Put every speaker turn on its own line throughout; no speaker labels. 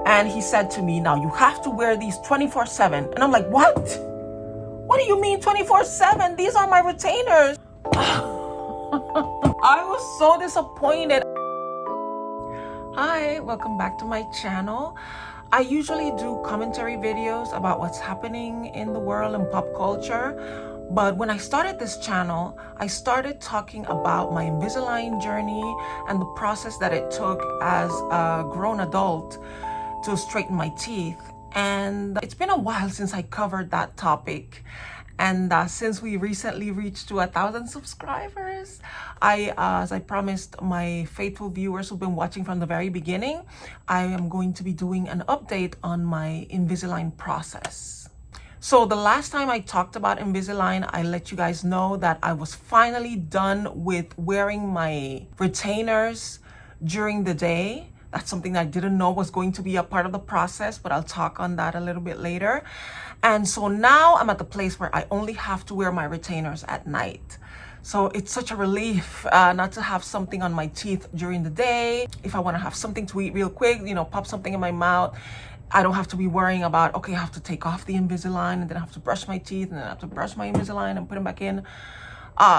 And he said to me, now you have to wear these 24/7. And I'm like, what? What do you mean 24/7? These are my retainers. I was so disappointed. Hi, welcome back to my channel. I usually do commentary videos about what's happening in the world and pop culture. But when I started this channel, I started talking about my Invisalign journey and the process that it took as a grown adult to straighten my teeth. And it's been a while since I covered that topic. And since we recently reached to 1,000 subscribers, as I promised my faithful viewers who've been watching from the very beginning, I am going to be doing an update on my Invisalign process. So the last time I talked about Invisalign, I let you guys know that I was finally done with wearing my retainers during the day. That's something that I didn't know was going to be a part of the process, but I'll talk on that a little bit later. And so now I'm at the place where I only have to wear my retainers at night. So it's such a relief not to have something on my teeth during the day. If I want to have something to eat real quick, pop something in my mouth, I don't have to be worrying about, okay, I have to take off the Invisalign and then I have to brush my teeth and then I have to brush my Invisalign and put them back in.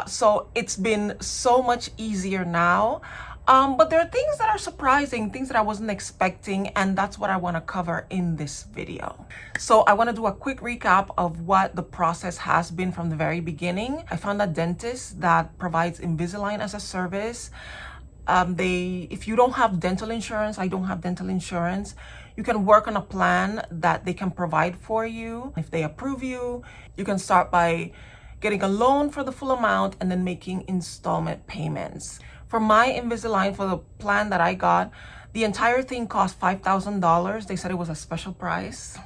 So it's been so much easier now. But there are things that are surprising, things that I wasn't expecting, and that's what I want to cover in this video. So I want to do a quick recap of what the process has been from the very beginning. I found a dentist that provides Invisalign as a service. If you don't have dental insurance, I don't have dental insurance, you can work on a plan that they can provide for you. If they approve you, you can start by getting a loan for the full amount and then making installment payments. For my Invisalign, for the plan that I got, the entire thing cost $5,000. They said it was a special price.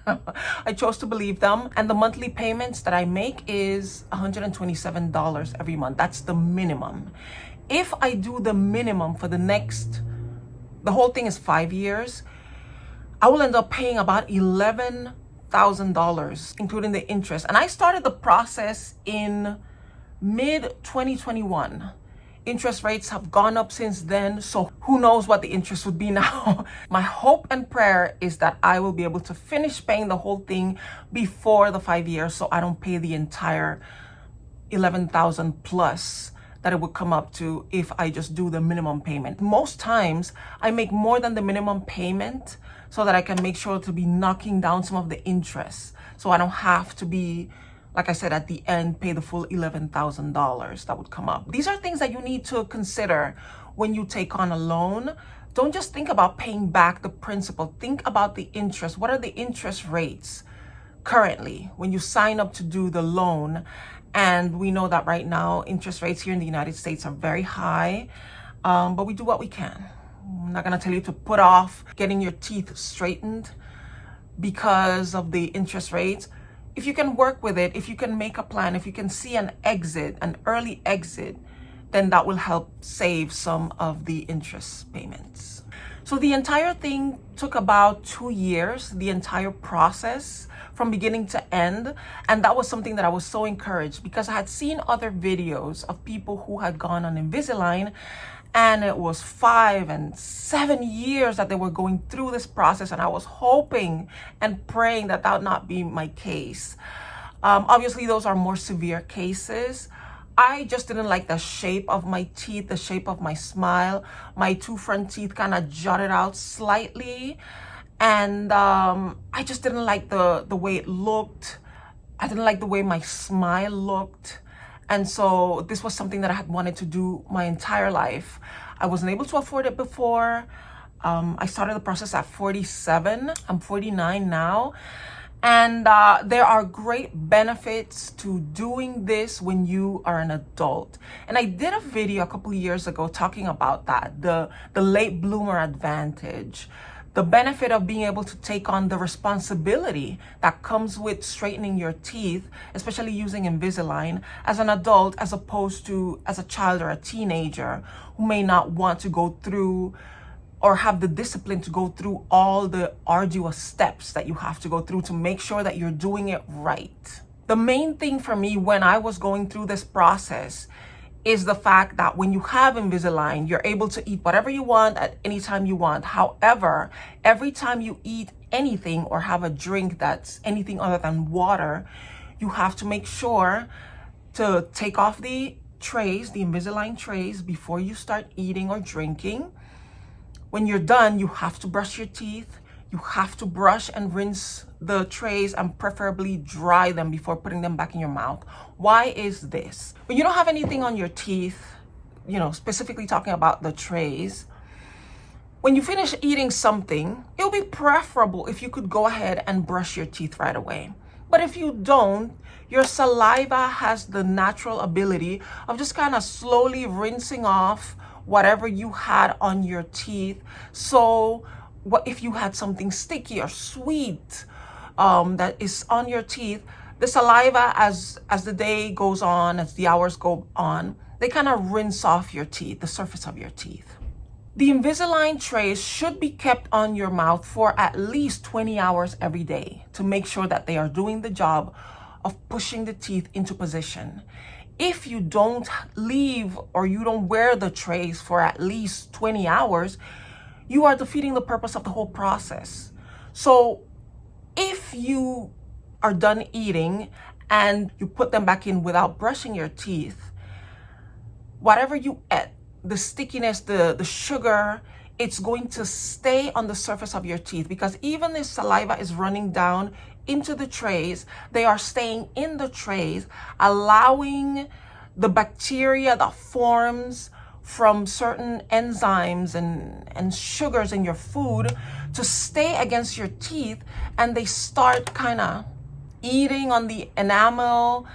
I chose to believe them. And the monthly payments that I make is $127 every month. That's the minimum. If I do the minimum for the whole thing is 5 years, I will end up paying about $11,000, including the interest. And I started the process in mid-2021. Interest rates have gone up since then, so who knows what the interest would be now. My hope and prayer is that I will be able to finish paying the whole thing before the 5 years, so I don't pay the entire $11,000 plus that it would come up to if I just do the minimum payment. Most times I make more than the minimum payment so that I can make sure to be knocking down some of the interest, so I don't have to be, like I said, at the end, pay the full $11,000 that would come up. These are things that you need to consider when you take on a loan. Don't just think about paying back the principal. Think about the interest. What are the interest rates currently when you sign up to do the loan? And we know that right now, interest rates here in the United States are very high, but we do what we can. I'm not gonna tell you to put off getting your teeth straightened because of the interest rates. If you can work with it, if you can make a plan, if you can see an early exit, then that will help save some of the interest payments. So the entire thing took about 2 years, the entire process from beginning to end. And that was something that I was so encouraged because I had seen other videos of people who had gone on Invisalign, and it was 5 and 7 years that they were going through this process. And I was hoping and praying that that would not be my case. Obviously, those are more severe cases. I just didn't like the shape of my teeth, the shape of my smile. My 2 front teeth kind of jutted out slightly. And I just didn't like the way it looked. I didn't like the way my smile looked. And so this was something that I had wanted to do my entire life. I wasn't able to afford it before. I started the process at 47. I'm 49 now. And there are great benefits to doing this when you are an adult. And I did a video a couple of years ago talking about that, the late bloomer advantage. The benefit of being able to take on the responsibility that comes with straightening your teeth, especially using Invisalign, as an adult as opposed to as a child or a teenager who may not want to go through or have the discipline to go through all the arduous steps that you have to go through to make sure that you're doing it right. The main thing for me when I was going through this process is the fact that when you have Invisalign, you're able to eat whatever you want at any time you want. However, every time you eat anything or have a drink that's anything other than water, you have to make sure to take off the trays, the Invisalign trays, before you start eating or drinking. When you're done, you have to brush your teeth. You have to brush and rinse the trays and preferably dry them before putting them back in your mouth. Why is this? When you don't have anything on your teeth, specifically talking about the trays, when you finish eating something, it'll be preferable if you could go ahead and brush your teeth right away. But if you don't, your saliva has the natural ability of just kind of slowly rinsing off whatever you had on your teeth. So what if you had something sticky or sweet that is on your teeth, the saliva, as the day goes on, as the hours go on, they kind of rinse off your teeth, the surface of your teeth. The Invisalign trays should be kept on your mouth for at least 20 hours every day to make sure that they are doing the job of pushing the teeth into position. If you don't leave or you don't wear the trays for at least 20 hours, you are defeating the purpose of the whole process. So if you are done eating and you put them back in without brushing your teeth, whatever you ate, the stickiness, the sugar, it's going to stay on the surface of your teeth, because even if saliva is running down into the trays, they are staying in the trays, allowing the bacteria that forms from certain enzymes and sugars in your food to stay against your teeth, and they start kind of eating on the enamel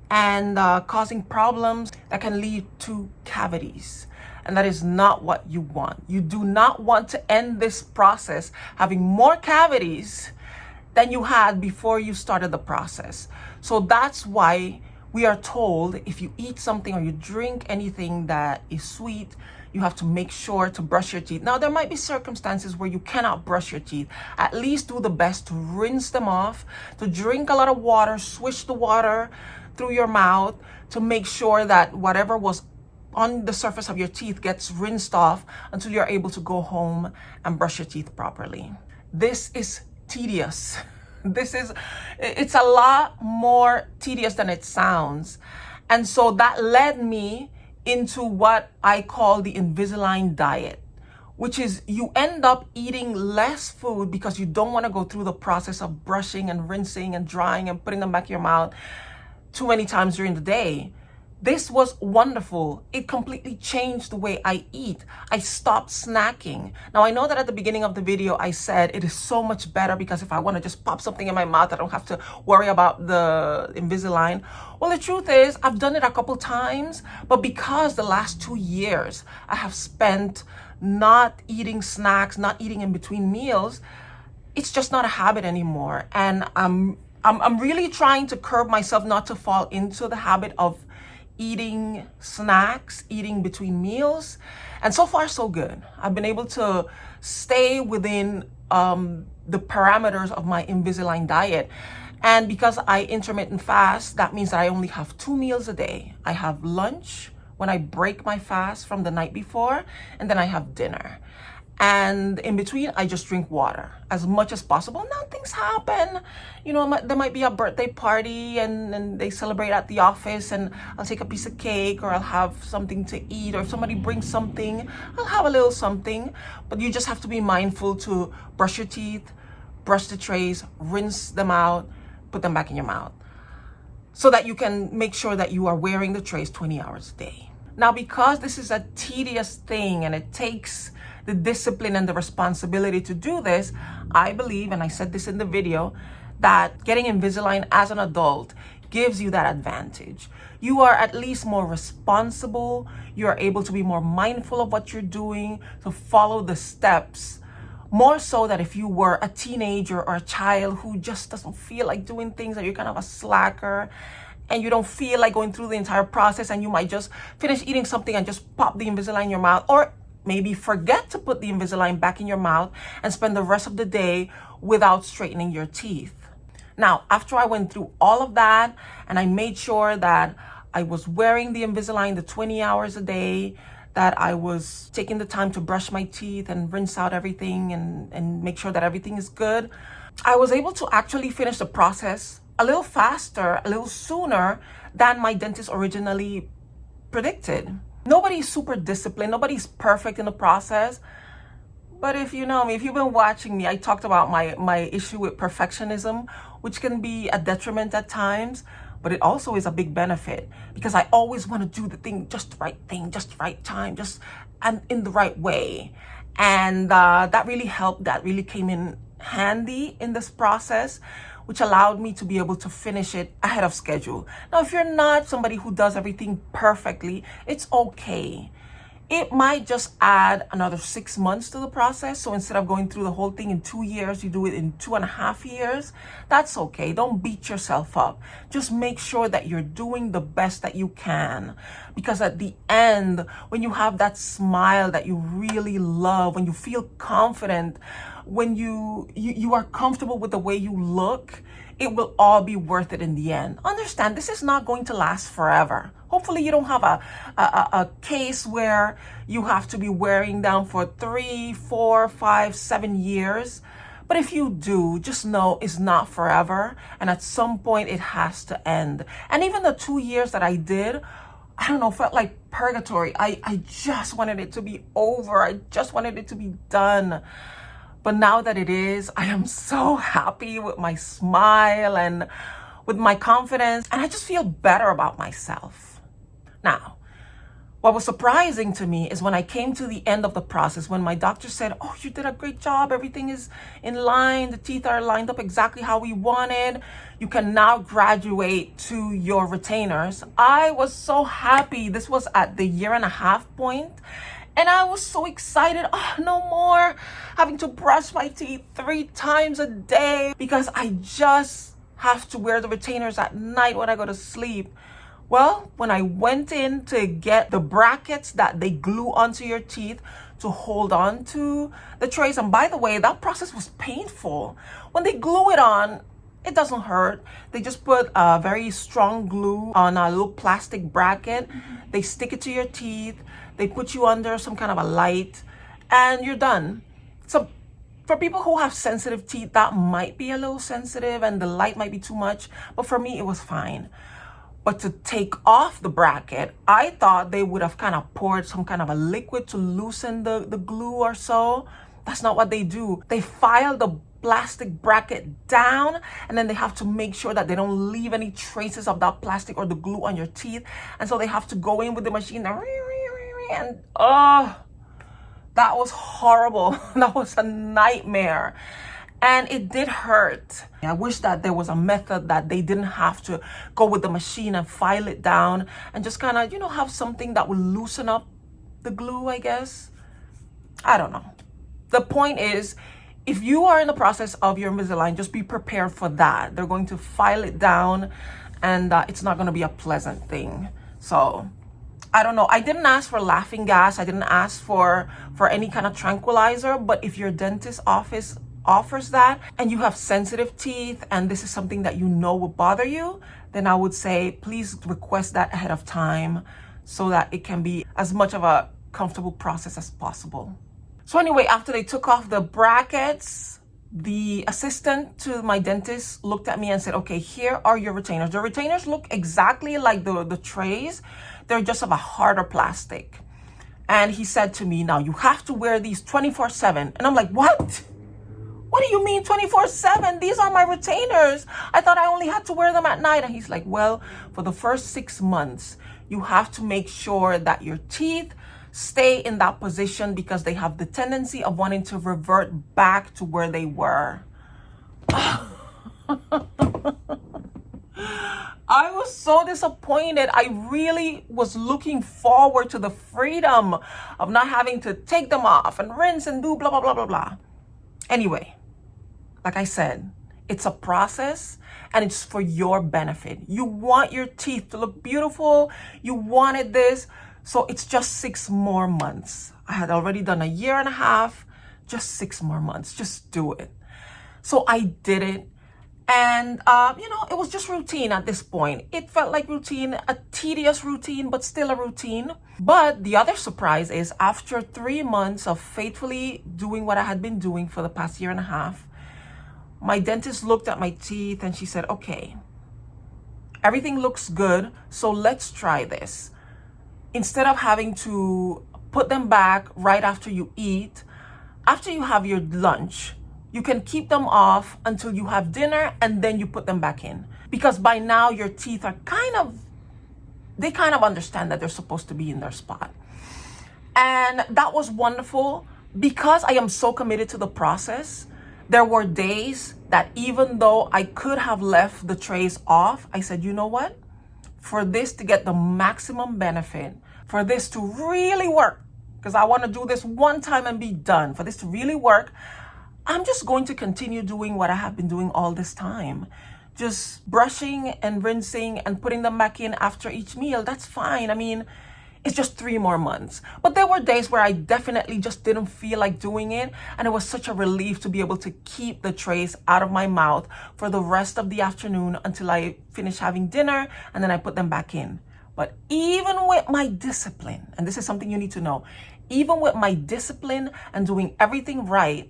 and causing problems that can lead to cavities. And that is not what you want. You do not want to end this process having more cavities than you had before you started the process. So that's why we are told if you eat something or you drink anything that is sweet, you have to make sure to brush your teeth. Now, there might be circumstances where you cannot brush your teeth. At least do the best to rinse them off, to drink a lot of water, swish the water through your mouth to make sure that whatever was on the surface of your teeth gets rinsed off until you're able to go home and brush your teeth properly. This is tedious. It's a lot more tedious than it sounds. And so that led me into what I call the Invisalign diet, which is you end up eating less food because you don't want to go through the process of brushing and rinsing and drying and putting them back in your mouth too many times during the day. This was wonderful. It completely changed the way I eat. I stopped snacking. Now, I know that at the beginning of the video, I said it is so much better because if I want to just pop something in my mouth, I don't have to worry about the Invisalign. Well, the truth is, I've done it a couple times, but because the last 2 years I have spent not eating snacks, not eating in between meals, it's just not a habit anymore. And I'm really trying to curb myself not to fall into the habit of eating snacks, eating between meals. And so far, so good. I've been able to stay within the parameters of my Invisalign diet. And because I intermittent fast, that means that I only have 2 meals a day. I have lunch when I break my fast from the night before, and then I have dinner. And in between, I just drink water as much as possible. Now things happen. There might be a birthday party and they celebrate at the office, and I'll take a piece of cake or I'll have something to eat, or if somebody brings something, I'll have a little something. But you just have to be mindful to brush your teeth, brush the trays, rinse them out, put them back in your mouth, so that you can make sure that you are wearing the trays 20 hours a day. Now, because this is a tedious thing and it takes the discipline and the responsibility to do this, I believe, and I said this in the video, that getting Invisalign as an adult gives you that advantage. You are at least more responsible. You are able to be more mindful of what you're doing, to follow the steps, more so that if you were a teenager or a child who just doesn't feel like doing things, or you're kind of a slacker and you don't feel like going through the entire process, and you might just finish eating something and just pop the Invisalign in your mouth, or maybe forget to put the Invisalign back in your mouth and spend the rest of the day without straightening your teeth. Now, after I went through all of that and I made sure that I was wearing the Invisalign the 20 hours a day, that I was taking the time to brush my teeth and rinse out everything and make sure that everything is good. I was able to actually finish the process a little faster, a little sooner than my dentist originally predicted. Nobody's super disciplined, nobody's perfect in the process. But if you know me, if you've been watching me, I talked about my issue with perfectionism, which can be a detriment at times, but it also is a big benefit because I always want to do the thing, just the right thing, just the right time, just and in the right way. And that really helped. That really came in handy in this process, which allowed me to be able to finish it ahead of schedule. Now, if you're not somebody who does everything perfectly, it's okay. It might just add another 6 months to the process. So instead of going through the whole thing in 2 years, you do it in 2.5 years. That's okay. Don't beat yourself up. Just make sure that you're doing the best that you can. Because at the end, when you have that smile that you really love, when you feel confident, when you are comfortable with the way you look, it will all be worth it in the end. Understand, this is not going to last forever. Hopefully you don't have a case where you have to be wearing down for 3, 4, 5, 7 years. But if you do, just know it's not forever. And at some point it has to end. And even the 2 years that I did, I don't know, felt like purgatory. I just wanted it to be over. I just wanted it to be done. But now that it is, I am so happy with my smile and with my confidence. And I just feel better about myself. Now, what was surprising to me is when I came to the end of the process, when my doctor said, oh, you did a great job. Everything is in line. The teeth are lined up exactly how we wanted. You can now graduate to your retainers. I was so happy. This was at the 1.5 year point. And I was so excited. Oh, no more having to brush my teeth 3 times a day because I just have to wear the retainers at night when I go to sleep. Well, when I went in to get the brackets that they glue onto your teeth to hold on to the trays, and by the way, that process was painful. When they glue it on, it doesn't hurt. They just put a very strong glue on a little plastic bracket. They stick it to your teeth. They put you under some kind of a light and you're done. So for people who have sensitive teeth, that might be a little sensitive and the light might be too much. But for me, it was fine. But to take off the bracket, I thought they would have kind of poured some kind of a liquid to loosen the glue or so. That's not what they do. They file the plastic bracket down and then they have to make sure that they don't leave any traces of that plastic or the glue on your teeth. And so they have to go in with the machine and that was horrible. That was a nightmare. And it did hurt. I wish that there was a method that they didn't have to go with the machine and file it down and just kind of, have something that would loosen up the glue, I guess. I don't know. The point is, if you are in the process of your Invisalign, just be prepared for that. They're going to file it down and it's not going to be a pleasant thing. So I don't know. I didn't ask for laughing gas. I didn't ask for any kind of tranquilizer. But if your dentist office offers that and you have sensitive teeth and this is something that you know will bother you, then I would say please request that ahead of time so that it can be as much of a comfortable process as possible. So anyway, after they took off the brackets, the assistant to my dentist looked at me and said, okay, here are your retainers. The retainers look exactly like the trays. They're just of a harder plastic. And he said to me, now you have to wear these 24/7. And I'm like, what? What do you mean 24/7? These are my retainers. I thought I only had to wear them at night. And he's like, well, for the first 6 months, you have to make sure that your teeth stay in that position because they have the tendency of wanting to revert back to where they were. I was so disappointed. I really was looking forward to the freedom of not having to take them off and rinse and do blah, blah, blah, blah, blah. Anyway, like I said, it's a process and it's for your benefit. You want your teeth to look beautiful. You wanted this. So it's just 6 more months. I had already done 1.5 years, just 6 more months. Just do it. So I did it. And, it was just routine at this point. It felt like routine, a tedious routine, but still a routine. But the other surprise is after 3 months of faithfully doing what I had been doing for the past year and a half, my dentist looked at my teeth and she said, okay, everything looks good, so let's try this. Instead of having to put them back right after you eat, after you have your lunch, you can keep them off until you have dinner and then you put them back in. Because by now your teeth are they kind of understand that they're supposed to be in their spot. And that was wonderful. Because I am so committed to the process, there were days that even though I could have left the trays off, I said, you know what? For this to get the maximum benefit, for this to really work, because I want to do this one time and be done, for this to really work, I'm just going to continue doing what I have been doing all this time. Just brushing and rinsing and putting them back in after each meal. That's fine. I mean, it's just 3 more months. But there were days where I definitely just didn't feel like doing it. And it was such a relief to be able to keep the trays out of my mouth for the rest of the afternoon until I finish having dinner, and then I put them back in. But even with my discipline, and this is something you need to know, even with my discipline and doing everything right,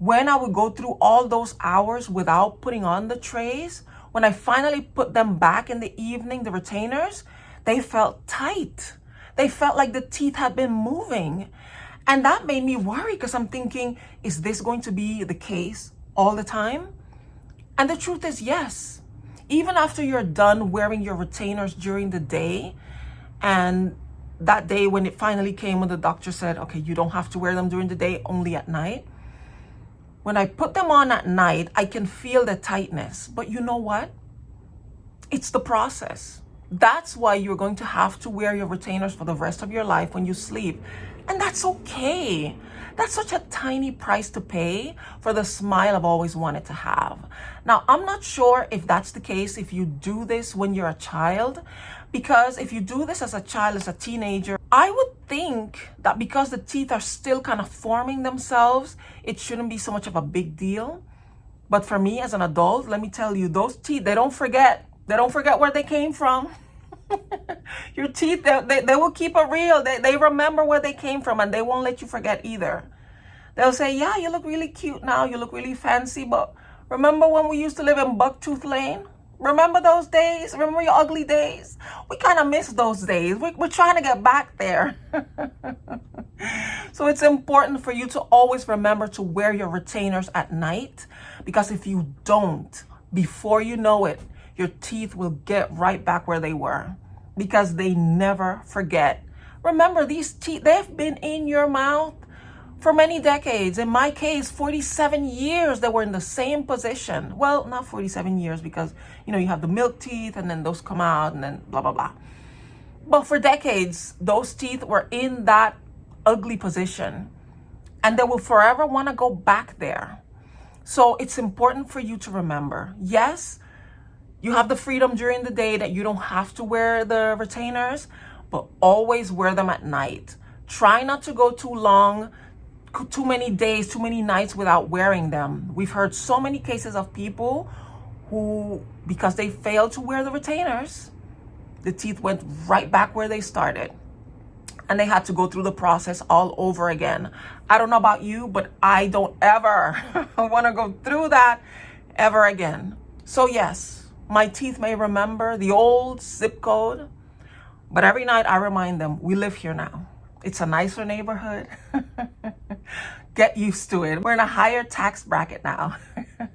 when I would go through all those hours without putting on the trays, when I finally put them back in the evening, the retainers, they felt tight. They felt like the teeth had been moving. And that made me worry because I'm thinking, is this going to be the case all the time? And the truth is, yes. Even after you're done wearing your retainers during the day, and that day when it finally came, when the doctor said, okay, you don't have to wear them during the day, only at night. When I put them on at night, I can feel the tightness. But you know what? It's the process. That's why you're going to have to wear your retainers for the rest of your life when you sleep. And that's okay. That's such a tiny price to pay for the smile I've always wanted to have. Now, I'm not sure if that's the case if you do this when you're a child, because if you do this as a child, as a teenager, I would think that because the teeth are still kind of forming themselves, it shouldn't be so much of a big deal. But for me as an adult, let me tell you, those teeth, they don't forget. They don't forget where they came from. Your teeth, they will keep it real. They remember where they came from, and they won't let you forget either. They'll say, yeah, you look really cute now. You look really fancy. But remember when we used to live in Bucktooth Lane? Remember those days? Remember your ugly days? We kind of miss those days. We're trying to get back there. So it's important for you to always remember to wear your retainers at night, because if you don't, before you know it, your teeth will get right back where they were, because they never forget. Remember, these teeth, they've been in your mouth for many decades. In my case, 47 years they were in the same position. Well, not 47 years because, you have the milk teeth and then those come out and then blah, blah, blah. But for decades, those teeth were in that ugly position, and they will forever want to go back there. So it's important for you to remember, yes, you have the freedom during the day that you don't have to wear the retainers, but always wear them at night. Try not to go too long, too many days, too many nights without wearing them. We've heard so many cases of people who, because they failed to wear the retainers, the teeth went right back where they started. And they had to go through the process all over again. I don't know about you, but I don't ever want to go through that ever again. So yes, my teeth may remember the old zip code, but every night I remind them, we live here now. It's a nicer neighborhood. Get used to it. We're in a higher tax bracket now.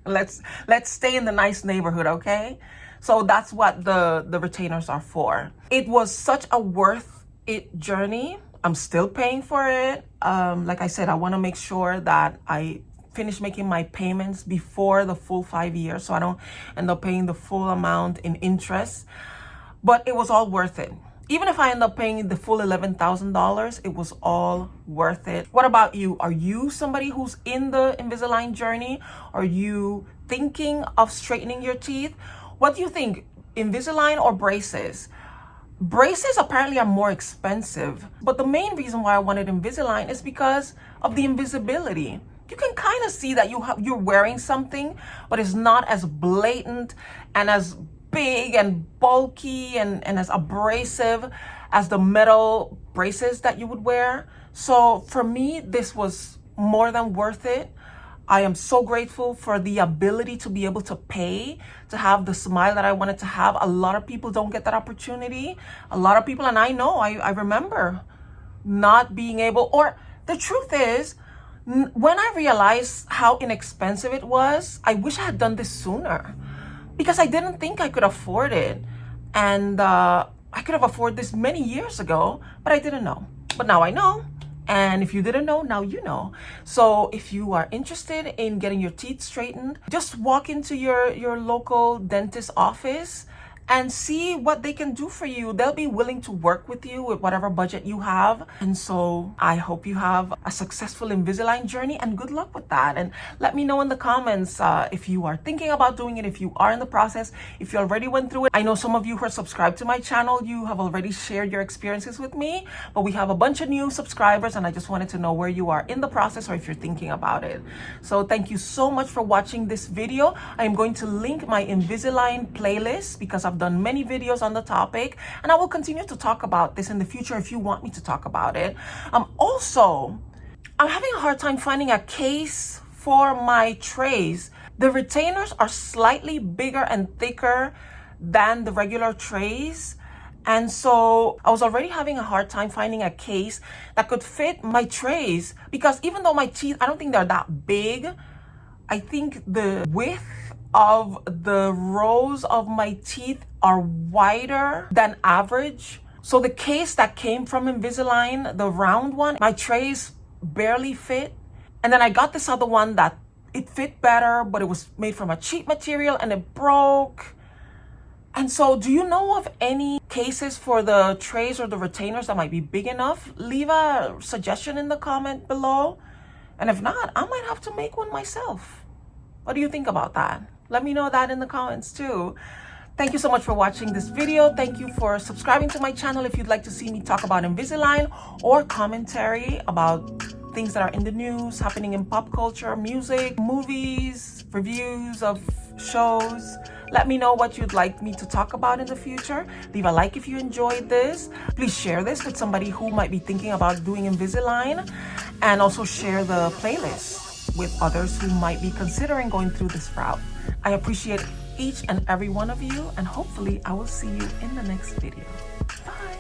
Let's stay in the nice neighborhood, okay? So that's what the retainers are for. It was such a worth it journey. I'm still paying for it. Like I said, I want to make sure that I finish making my payments before the full 5 years, so I don't end up paying the full amount in interest. But it was all worth it. Even if I end up paying the full $11,000, it was all worth it. What about you? Are you somebody who's in the Invisalign journey? Are you thinking of straightening your teeth? What do you think, Invisalign or braces? Braces apparently are more expensive, but the main reason why I wanted Invisalign is because of the invisibility. you can kind of see that you're wearing something, but it's not as blatant and as big and bulky and as abrasive as the metal braces that you would wear. So for me, this was more than worth it. I am so grateful for the ability to be able to pay to have the smile that I wanted to have. A lot of people don't get that opportunity. A lot of people, and I know, I remember not being able, or the truth is, when I realized how inexpensive it was, I wish I had done this sooner, because I didn't think I could afford it. And I could have afforded this many years ago, but I didn't know. But now I know. And if you didn't know, now you know. So if you are interested in getting your teeth straightened, just walk into your local dentist office and see what they can do for you. They'll be willing to work with you with whatever budget you have. And so I hope you have a successful Invisalign journey, and good luck with that. And let me know in the comments if you are thinking about doing it, if you are in the process, if you already went through it. I know some of you who are subscribed to my channel, you have already shared your experiences with me, but we have a bunch of new subscribers, and I just wanted to know where you are in the process or if you're thinking about it. So thank you so much for watching this video. I am going to link my Invisalign playlist because I've done many videos on the topic, and I will continue to talk about this in the future if you want me to talk about it. Also, I'm having a hard time finding a case for my trays. The retainers are slightly bigger and thicker than the regular trays, and so I was already having a hard time finding a case that could fit my trays, because even though my teeth, I don't think they're that big, I think the width of the rows of my teeth are wider than average. So the case that came from Invisalign, the round one, my trays barely fit. And then I got this other one that it fit better, but it was made from a cheap material and it broke. And so do you know of any cases for the trays or the retainers that might be big enough? Leave a suggestion in the comment below. And if not, I might have to make one myself. What do you think about that? Let me know that in the comments too. Thank you so much for watching this video. Thank you for subscribing to my channel if you'd like to see me talk about Invisalign or commentary about things that are in the news, happening in pop culture, music, movies, reviews of shows. Let me know what you'd like me to talk about in the future. Leave a like if you enjoyed this. Please share this with somebody who might be thinking about doing Invisalign, and also share the playlist with others who might be considering going through this route. I appreciate each and every one of you, and hopefully I will see you in the next video. Bye.